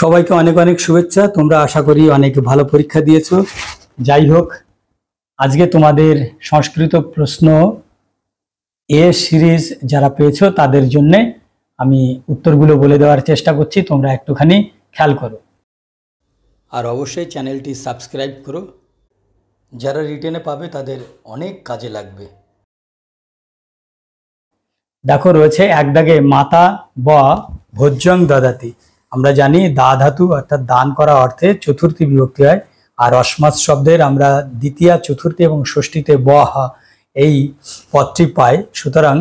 সবাইকে অনেক অনেক শুভেচ্ছা। তোমরা আশা করি অনেক ভালো পরীক্ষা দিয়েছো। যাই হোক, আজকে তোমাদের সংস্কৃত প্রশ্ন এ সিরিজ যারা পেয়েছো তাদের জন্য আমি উত্তরগুলো বলে দেওয়ার চেষ্টা করছি, তোমরা একটুখানি খেয়াল করো। আর অবশ্যই চ্যানেলটি সাবস্ক্রাইব করো, যারা রিটেনে পাবে তাদের অনেক কাজে লাগবে। দেখো রয়েছে এক দাগে মাতা ব ভোজ্যং দদাতি। আমরা জানি দা ধাতু অর্থাৎ দান করা অর্থে চতুর্থী বিভক্তি হয়, আর অস্মাৎ শব্দের আমরা দ্বিতীয়া, চতুর্থী এবং ষষ্ঠীতে ব এই পদটি পাই। সুতরাং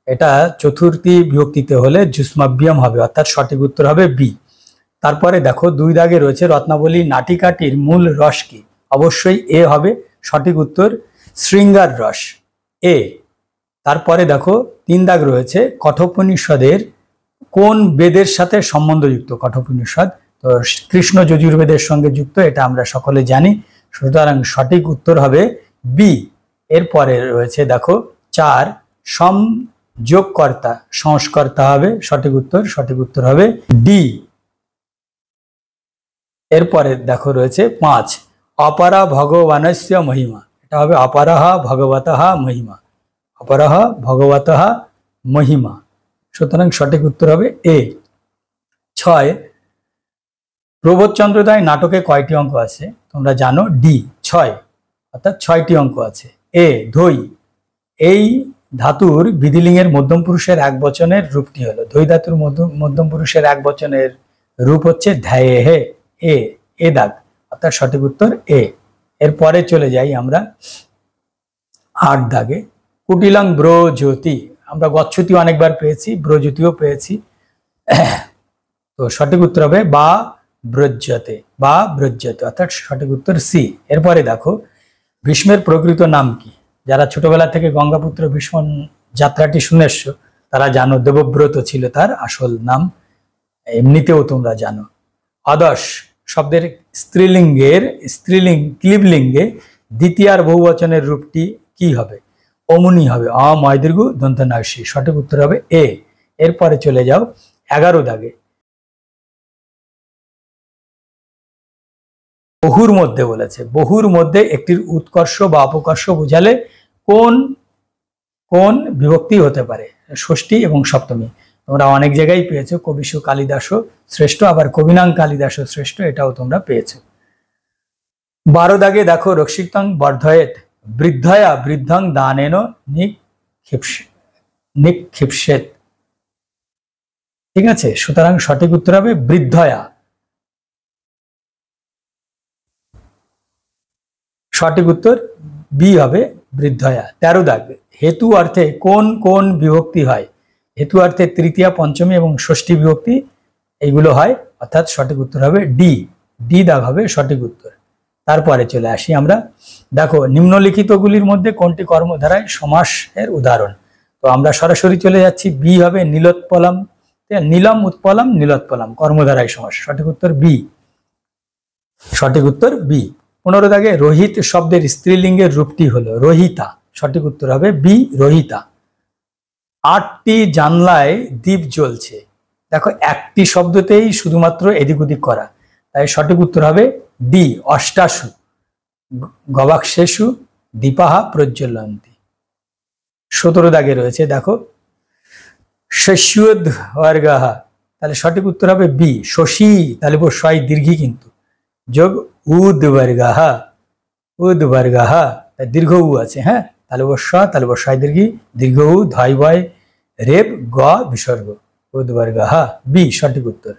এটা চতুর্থী বিভক্তিতে হলে যুষ্মাভ্যম হবে, অর্থাৎ সঠিক উত্তর হবে বি। তারপরে দেখো দুই দাগে রয়েছে রত্নাবলী নাটিকাটির মূল রস কি? অবশ্যই এ হবে সঠিক উত্তর, শৃঙ্গার রস, এ। তারপরে দেখো তিন দাগ রয়েছে কঠোপনিষদের কোন বেদের সাথে সম্বন্ধযুক্ত? কঠোপনিষদ তো কৃষ্ণ যজুর্বেদের সঙ্গে যুক্ত, এটা আমরা সকলে জানি। সুতরাং সঠিক উত্তর হবে বি। এরপরে রয়েছে দেখো চার সংযোগকর্তা, সংস্কর্তা হবে সঠিক উত্তর হবে ডি। এরপরে দেখো রয়েছে পাঁচ অপরা ভগবানস্য মহিমা, এটা হবে অপরহ ভগবতঃ মহিমা, অপরহ ভগবতঃ মহিমা। সুতরাং সঠিক উত্তর হবে এ। ছয় প্রবোধচন্দ্র দায় নাটকে কয়টি অঙ্ক আছে? তোমরা জানো ডি, ছয়, অর্থাৎ 6টি অঙ্ক আছে। এ ধৈ, এই ধাতুর বিধিলিঙ্গের মধ্যম পুরুষের এক বচনের রূপটি হলো, ধৈ ধাতুর মধ্যম পুরুষের এক বচনের রূপ হচ্ছে ধ্যায়ে হে, এ দাগ, অর্থাৎ সঠিক উত্তর এ। এরপরে চলে যাই আমরা 8 দাগে কুটিলং ব্রজ্যোতি, আমরা গচ্ছতি অনেকবার পেয়েছি, ব্রজ্যোতিও পেয়েছি, তো সঠিক উত্তর হবে বা ব্রজ্যতে, বা ব্রজ্যতে, অর্থাৎ সঠিক উত্তর সি। এরপরে দেখো ভীষ্মের প্রকৃত নাম কি? যারা ছোটবেলা থেকে গঙ্গাপুত্র ভীষ্ম যাত্রাটি শুনে এসছো তারা জানো দেবব্রত ছিল তার আসল নাম, এমনিতেও তোমরা জানো। অদশ শব্দের ক্লীবলিঙ্গে দ্বিতীয়ার বহুবচনের রূপটি কি হবে? অমুনি হবে, অময় দীর্ঘ দন্ত নাসি, সঠিক উত্তর হবে এ। এরপরে চলে যাও 11 দাগে বহুর মধ্যে বলেছে, বহুর মধ্যে একটির উৎকর্ষ বা অপকর্ষ বোঝালে কোন কোন বিভক্তি হতে পারে? ষষ্ঠী এবং সপ্তমী। তোমরা অনেক জায়গায় পেয়েছো কবিশু কালিদাসও শ্রেষ্ঠ, আবার কবিনাং কালিদাসও শ্রেষ্ঠ, এটাও তোমরা পেয়েছো। 12 দাগে দেখো রক্ষিতং বর্ধয়েত বৃদ্ধয়া বৃদ্ধং দানেন নিক্ষিপসেত, ঠিক আছে? সুতরাং সঠিক উত্তর হবে বৃদ্ধয়া, সঠিক উত্তর বি হবে বৃদ্ধয়া। 13 দাগ হেতু অর্থে কোন কোন বিভক্তি হয়? হেতু অর্থে তৃতীয়া, পঞ্চমী এবং ষষ্ঠী বিভক্তি এইগুলো হয়, অর্থাৎ সঠিক উত্তর হবে ডি, ডি দাগ হবে সঠিক উত্তর। তারপরে চলে আসি আমরা, দেখো নিম্নলিখিতগুলির মধ্যে কোনটি কর্মধারায় সমাসের উদাহরণ? তো আমরা সরাসরি চলে যাচ্ছি, বি হবে নীলোৎপলম, নীলম উৎপলম নীলোৎপলম, কর্মধারায় সমাস, সঠিক উত্তর বি, সঠিক উত্তর বি। 15 দাগে রোহিত শব্দের স্ত্রীলিঙ্গের রূপটি হলো রোহিতা, সঠিক উত্তর হবে বি, রোহিতা। 8টি জানলায় দ্বীপ জ্বলছে, দেখো একটি শব্দতেই শুধুমাত্র এদিক ওদিক করা, তাই সঠিক উত্তর হবে ডি, অষ্টাশু গবাক্ষেষু দীপাহা প্রজ্বলন্তি। 17 দাগে রয়েছে দেখো শস্যুদ্বর্গাহা, তাহলে সঠিক উত্তর হবে বি, শশী, তাহলে বসাই দীর্ঘী কিন্তু, যোগ উদ্বর্গাহা, উদ্বর্গাহা দীর্ঘ উ আছে, হ্যাঁ, তাহলে বসাই দীর্ঘী, দীর্ঘ উ ধাই বয় রেব গ বিসর্গ, উদ্বর্গাহা, বি সঠিক উত্তর।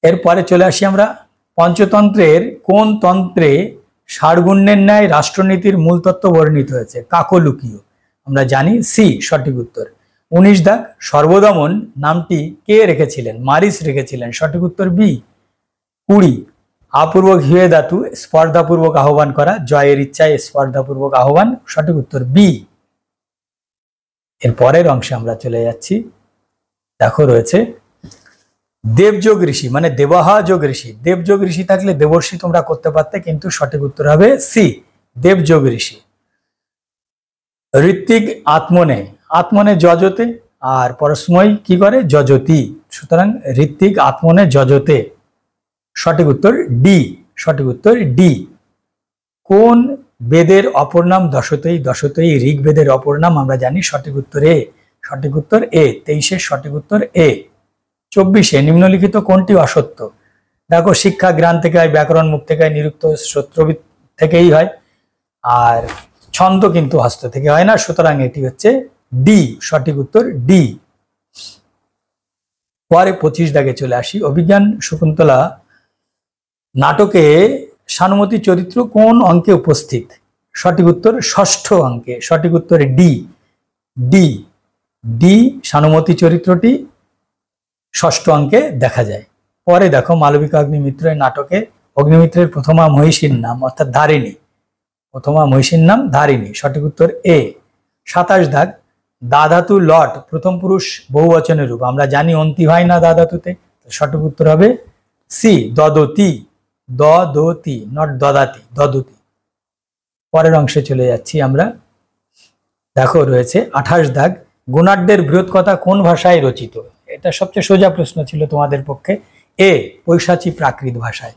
এরপরে চলে আসি আমরা পঞ্চতন্ত্রের কোন তন্ত্রে ষাড়গুণ্যের ন্যায় রাষ্ট্রনীতির মূল তত্ত্ব বর্ণিত হয়েছে? কাকলুকীয়, আমরা জানি সি সঠিক উত্তর। 19 দাগ সর্বদমন নামটি কে রেখেছিলেন? মারিচ রেখেছিলেন, সঠিক উত্তর বি। 20 আপূর্বক হিয়ে ধাতু স্পর্ধাপূর্বক আহ্বান করা, জয়ের ইচ্ছায় স্পর্ধাপূর্বক আহ্বান, সঠিক উত্তর বি। এর পরের অংশে আমরা চলে যাচ্ছি, দেখো রয়েছে দেবযোগ ঋষি, মানে দেবহাযোগ ঋষি, দেবযোগ ঋষি থাকলে দেবর্ষি তোমরা করতে পারতে, কিন্তু সঠিক উত্তর হবে সি, দেবযোগ ঋষি। ঋত্বিক আত্মনে, আত্মনে যজতে, আর পরস্ময় কি করে? যজতি, সুতরাং ঋত্বিক আত্মনে যজতে, সঠিক উত্তর ডি। সঠিক উত্তর ডি। কোন বেদের অপর নাম দশতয়ী? দশতয়ী ঋগ্বেদের অপর নাম আমরা জানি, সঠিক উত্তর এ। সঠিক উত্তর এ। 23-এর সঠিক উত্তর এ। 24-এ নিম্নলিখিত কোনটি অসত্য? দেখো, শিক্ষা জ্ঞান থেকে হয়, ব্যাকরণ মুখ থেকে হয়, নিরুক্ত সূত্রবিদ থেকেই হয়, আর ছন্দ কিন্তু হস্ত থেকে হয় না, সুতরাং এটি হচ্ছে ডি। সঠিক উত্তর ডি। পরে 25 দাগে চলে আসি। অভিজ্ঞান শকুন্তলা নাটকে সানুমতি চরিত্র কোন অঙ্কে উপস্থিত? সঠিক উত্তর ষষ্ঠ অঙ্কে। সঠিক উত্তর ডি। ডি। ডি। সানুমতি চরিত্রটি ষষ্ঠ অঙ্কে দেখা যায়। পরে দেখো, মালবিকা অগ্নিমিত্রের নাটকে অগ্নিমিত্রের প্রথমা মহিষীর নাম অর্থাৎ ধারিণী। প্রথমা মহিষীর নাম ধারিণী। সঠিক উত্তর এ। 27 দাগ, দা ধাতু লট প্রথম পুরুষ বহুবচনের রূপ। আমরা জানি অন্তি হয় না দা ধাতুতে, সঠিক উত্তর হবে সি, দদতি। দদতি, নট দদাতি, দদতি। পরের অংশে চলে যাচ্ছি আমরা। দেখো, রয়েছে 28 দাগ, গুণাঢ্যের বৃহৎ কথা কোন ভাষায় রচিত? এটা সবচেয়ে সোজা প্রশ্ন ছিল তোমাদের পক্ষে। এ, পৈশাচী প্রাকৃত ভাষায়।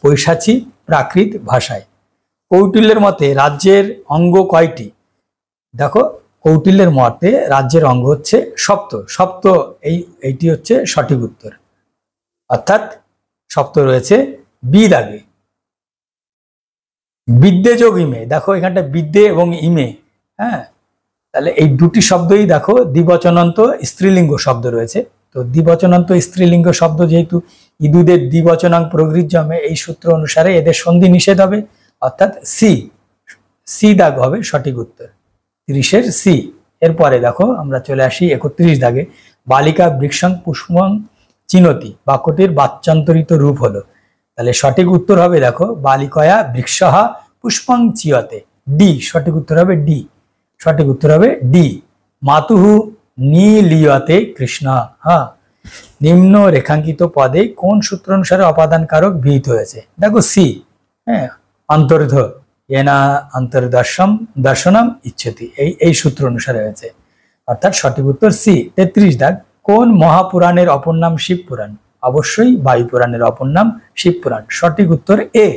পৈশাচী প্রাকৃত ভাষায়। কৌটিল্যের মতে রাজ্যের অঙ্গ কয়টি? দেখো, কৌটিল্যের মতে রাজ্যের অঙ্গ হচ্ছে সপ্ত। সপ্ত, এইটি হচ্ছে সঠিক উত্তর, অর্থাৎ সপ্ত রয়েছে বি দাগে। বিদ্যে যোগ ইমে, দেখো এখানটা বিদ্যে এবং ইমে, হ্যাঁ, তাহলে এই দুটি শব্দই দেখো দ্বিবচনান্ত স্ত্রীলিঙ্গ শব্দ রয়েছে। তো দ্বিবচনান্ত স্ত্রীলিঙ্গ শব্দ যেহেতু ইদুদের দ্বিবচনাং প্রগৃহ্যমে, এই সূত্র অনুসারে এদের সন্ধি নিষেধ হবে, অর্থাৎ সি। সি দাগ হবে সঠিক উত্তর, 30-এর সি। এরপরে দেখো আমরা চলে আসি 31 দাগে, বালিকা বৃক্ষং পুষ্পং চিনতি বাক্যটির বাচ্যান্তরিত রূপ হলো। তাহলে সঠিক উত্তর হবে দেখো, বালিকয়া বৃক্ষহা পুষ্পং চিয়তে। ডি। সঠিক উত্তর হবে ডি। সঠিক উত্তর হবে ডি। মাতুহু নীলিয়তে কৃষ্ণ। হ্যাঁ, নিম্ন রেখাঙ্কিত পদে কোন সূত্র অনুসারে অপাদান কারক বিহিত হয়েছে? দেখো সি, হ্যাঁ, অন্তর্ধ এনা অন্তর্দর্শম দর্শনম ইচ্ছতি, এই সূত্র অনুসারে হয়েছে, অর্থাৎ সঠিক উত্তর সি। 33 দাগ, কোন মহাপুরাণের অপর নাম শিবপুরাণ? অবশ্যই বায়ু পুরাণের অপর নাম শিবপুরাণ। সঠিক উত্তর এ।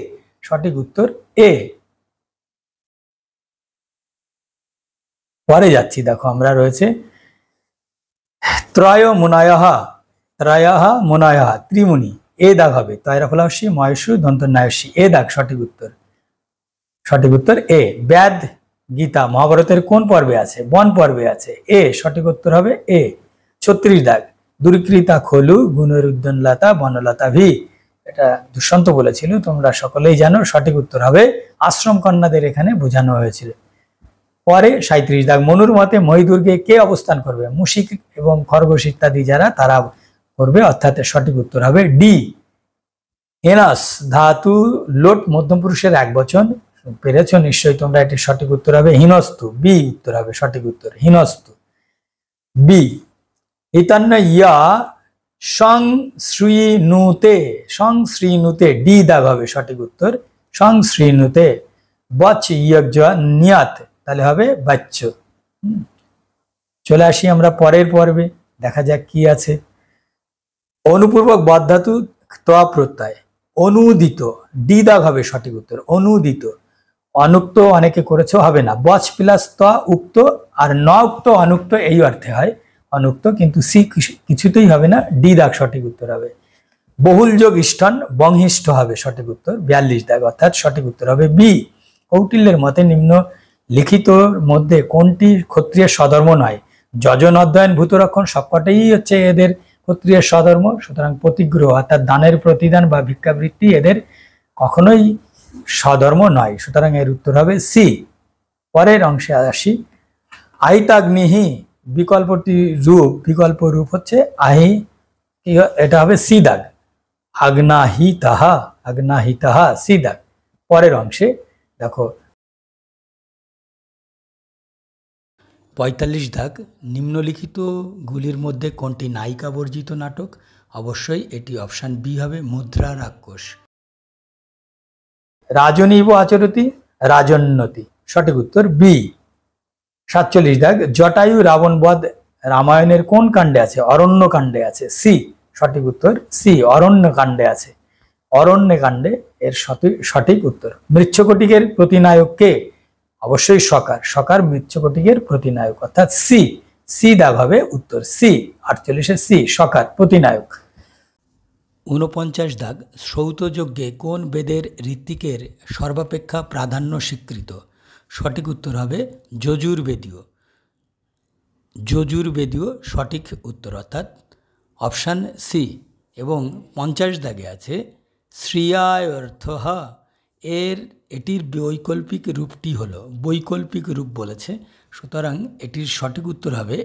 সঠিক উত্তর এ। পরে যাচ্ছি, দেখো আমরা রয়েছে ত্রয় মুনায়ঃ। ত্রয়ঃ মুনায়ঃ, ত্রিমুনি। এ দাগ হবে তৈরফলাংশী ময়সু দন্তন্যায়সী, এ দাগ সঠিক উত্তর। সঠিক উত্তর এ। ব্যাদ গীতা মহাভারতের কোন পর্বে আছে? বন পর্বে আছে। এ। সঠিক উত্তর হবে এ। 36 দাগ, দুর্কৃতা খলু গুণের উদ্যানলতা বনলতা ভি, এটা দুষ্যন্ত বলেছিল, তোমরা সকলেই জানো। সঠিক উত্তর হবে আশ্রম কন্যাদের এখানে বোঝানো হয়েছিল। পরে 37 দাগ, মনুর মতে মহিদুর্গে কে অবস্থান করবে? মুশিক এবং খরগোশ ইত্যাদি যারা, তারা করবে, অর্থাৎ সঠিক উত্তর হবে ডি। এনাস ধাতু লোট মধ্যম পুরুষের এক বচন। পেরেছ নিশ্চয়ই তোমরা, এটি সঠিক উত্তর হবে হিনস্তু। বি উত্তর হবে সঠিক উত্তর, হিনস্তু, বি। ইতান্ন ইয়া সংশ্রীনুতে। সংশ্রীনুতে, ডি দাগ হবে সঠিক উত্তর, সংশ্রীনুতে। বচ ইয়জ্ঞ নিয়াত, তাহলে হবে বাচ্চ। চলে আসি আমরা পরের পর্বে, দেখা যাক কি আছে। অনুপূর্বক বদ ধাতু ত্বয়া প্রত্যয়, অনুদিত, ডি দাগ হবে সঠিক উত্তর, অনুদিত। অনুক্ত অনেকে করেছে, হবে না। বচ প্লাস ত্বয়া উক্ত, আর ন উক্ত অনুক্ত এই অর্থে হয় অনুক্ত, কিন্তু সি কিছুতেই হবে না, ডি দাগ সঠিক উত্তর হবে। বহুল যোগ ইষ্টন বংহিষ্ঠ হবে সঠিক উত্তর, 42 দাগ, অর্থাৎ সঠিক উত্তর হবে বি। কৌটিল্যের মতে নিম্ন লিখিত মধ্যে কোনটি ক্ষত্রিয়ের স্বধর্ম নয়? যজন অধ্যয়ন ভূতরক্ষণ সবকটাই হচ্ছে এদের ক্ষত্রিয়ের স্বধর্ম, সুতরাং প্রতিগ্রহ অর্থাৎ দানের প্রতিদান বা ভিক্ষাবৃত্তি এদের কখনোই স্বধর্ম নয়, সুতরাং এর উত্তর হবে সি। পরের অংশে আসি। আহিতাগ্নিহি বিকল্প রূপ হচ্ছে আহি, এটা হবে সি দাগ। আগ্নাহিতাহা, আগ্নাহিতাহা, সি দাগ। পরের অংশে দেখো 45 দাগ, নিম্নলিখিত গুলির মধ্যে কোনটি নায়িকা বর্জিত নাটক? অবশ্যই এটি অপশন বি হবে, মুদ্রা রাক্ষস। রাজনীব আচরতি রাজন্যতি, সঠিক উত্তর বি। 47 দাগ, জটায়ু রাবণ বধ রামায়ণের কোন কাণ্ডে আছে? অরণ্য কাণ্ডে আছে। সি, সঠিক উত্তর সি, অরণ্য কাণ্ডে আছে। অরণ্য কাণ্ডে এর সঠিক উত্তর। মৃচ্ছকটিকের প্রতিনায়ক কে? অবশ্যই সকার। সকার মৃচ্ছকটিকের প্রতিনায়ক, অর্থাৎ সি, সি দাগ হবে উত্তর। সি, 48 সি, সকার প্রতিনায়ক। 49 দাগ, শ্রৌতযজ্ঞে কোন বেদের ঋত্বিকের সর্বাপেক্ষা প্রাধান্য স্বীকৃত? সঠিক উত্তর হবে যজুর্বেদীয়। যজুর্বেদীয় সঠিক উত্তর, অর্থাৎ অপশান সি। এবং 50 দাগে আছে শ্রিয়ায়র্থঃ, এটির বৈকল্পিক রূপটি হলো, বৈকল্পিক রূপ বলেছে, সুতরাং এটির সঠিক উত্তর হবে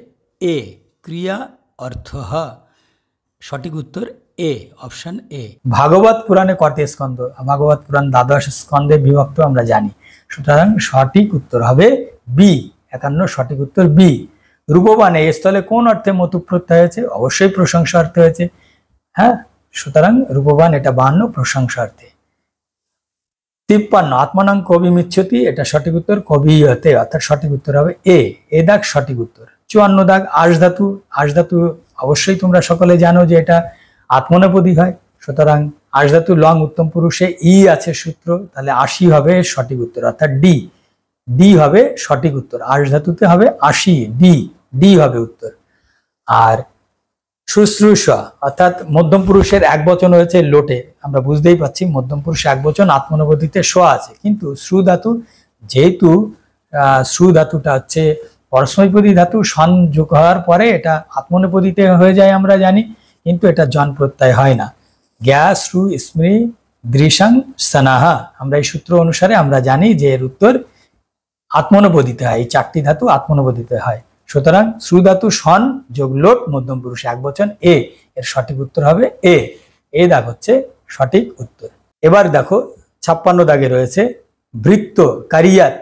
এ, ক্রিয়া অর্থঃ। সঠিক উত্তর এ, অপশান এ। ভাগবত পুরাণে কয়টি স্কন্ধ? ভাগবত পুরাণ 12 স্কন্ধে বিভক্ত আমরা জানি, সুতরাং সঠিক উত্তর হবে বি, 51 সঠিক উত্তর বি। রূপবান এই স্থলে কোন অর্থে মতু প্রত্যয় হয়েছে? অবশ্যই প্রশংসা অর্থে হয়েছে, হ্যাঁ, সুতরাং রূপবান এটা 52 প্রশংসা অর্থে। 53 আত্মনাং কবি মিচ্ছতি, এটা সঠিক উত্তর কবি হতে, অর্থাৎ সঠিক উত্তর হবে এ দাগ সঠিক উত্তর। 54 দাগ আশ ধাতু, আশ ধাতু অবশ্যই তোমরা সকলে জানো যে এটা আত্মনেপদী হয়, সুতরাং আশ ধাতু লং উত্তম পুরুষে ই আছে সূত্র, তাহলে 80 হবে সঠিক উত্তর, অর্থাৎ ডি, ডি হবে সঠিক উত্তর। আশ ধাতুতে হবে 80, ডি, ডি হবে উত্তর। আর শুশ্রূষা অর্থাৎ মধ্যম পুরুষের এক বচন হয়েছে লোটে, আমরা বুঝতেই পাচ্ছি মধ্যম পুরুষ এক বচন, আত্মনেপদীতে শোয়া আছে, কিন্তু শ্রু ধাতু, যেহেতু শ্রু ধাতুটা হচ্ছে পরস্মৈপদী ধাতু, সন যোগ হওয়ার পরে এটা আত্মনেপদীতে হয়ে যায় আমরা জানি, কিন্তু এটা জন প্রত্যয় হয় না। গ্যাস শ্রু স্মৃ দৃশাং সনাহা, আমরা এই সূত্র অনুসারে আমরা জানি যে এর উত্তর আত্মনেপদীতে হয়, এই 4টি ধাতু আত্মনেপদীতে হয়, সুতরাং শ্রু ধাতু সন যোগ লোট মধ্যম পুরুষ এক বচন এ, এর সঠিক উত্তর হবে এ দাগ হচ্ছে সঠিক উত্তর। এবার দেখো 56 দাগে রয়েছে বৃত্ত কারিয়াত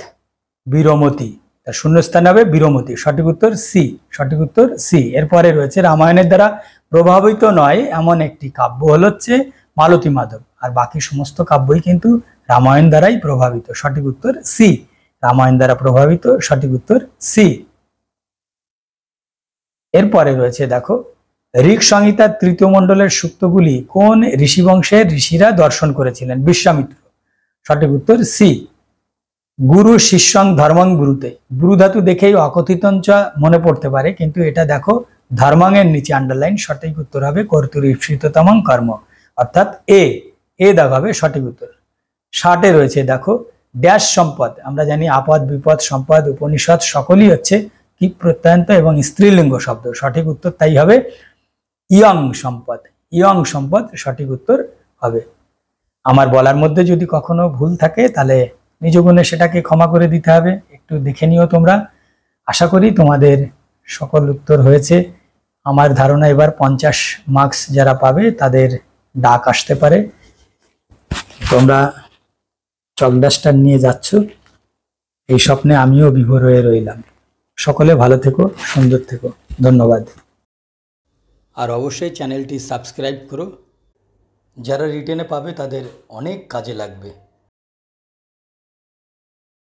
বীরমতি, তার শূন্যস্থান হবে বীরমতি, সঠিক উত্তর সি, সঠিক উত্তর সি। এরপরে রয়েছে রামায়ণের দ্বারা প্রভাবিত নয় এমন একটি কাব্য হল হচ্ছে মালতী মাধব, আর বাকি সমস্ত কাব্যই কিন্তু রামায়ণ দ্বারাই প্রভাবিত, সঠিক উত্তর সি, রামায়ণ দ্বারা প্রভাবিত, সঠিক উত্তর সি। এরপরে রয়েছে দেখো ঋক সংহিতার 3য় মণ্ডলের সূক্তগুলি কোন ঋষিবংশের ঋষিরা দর্শন করেছিলেন? বিশ্বামিত্র, সঠিক উত্তর সি। গুরু শিষ্যং ধর্মং গুরুতে, গুরু ধাতু দেখেই অকথিতঞ্চ মনে পড়তে পারে, কিন্তু এটা দেখো ধর্মং এর নিচে আন্ডারলাইন, সঠিক উত্তর হবে কর্তুরীপ্সিততমং কর্ম, অর্থাৎ এ দাগ হবে সঠিক উত্তর। 60 রয়েছে দেখো ড্যাশ সম্পদ, আমরা জানি আপদ বিপদ সম্পদ উপনিষদ সকলই হচ্ছে কি প্রত্যয়ন্ত এবং স্ত্রীলিঙ্গ শব্দ, সঠিক উত্তর তাই হবে ইয়ং সম্পদ, ইয়ং সম্পদ সঠিক উত্তর হবে। আমার বলার মধ্যে যদি কখনো ভুল থাকে তাহলে নিজ গুণে সেটাকে ক্ষমা করে দিতে হবে, একটু দেখে নিও তোমরা। আশা করি তোমাদের সকল উত্তর হয়েছে। আমার ধারণা এবার 50 মার্কস যারা পাবে তাদের ডাক আসতে পারে। তোমরা চক ডাস্টার নিয়ে যাচ্ছ, এই স্বপ্নে আমিও বিভোর হয়ে রইলাম। সকলে ভালো থেকো, সুন্দর থেকো, ধন্যবাদ। আর অবশ্যই চ্যানেলটি সাবস্ক্রাইব করো, যারা রিটেনে পাবে তাদের অনেক কাজে লাগবে।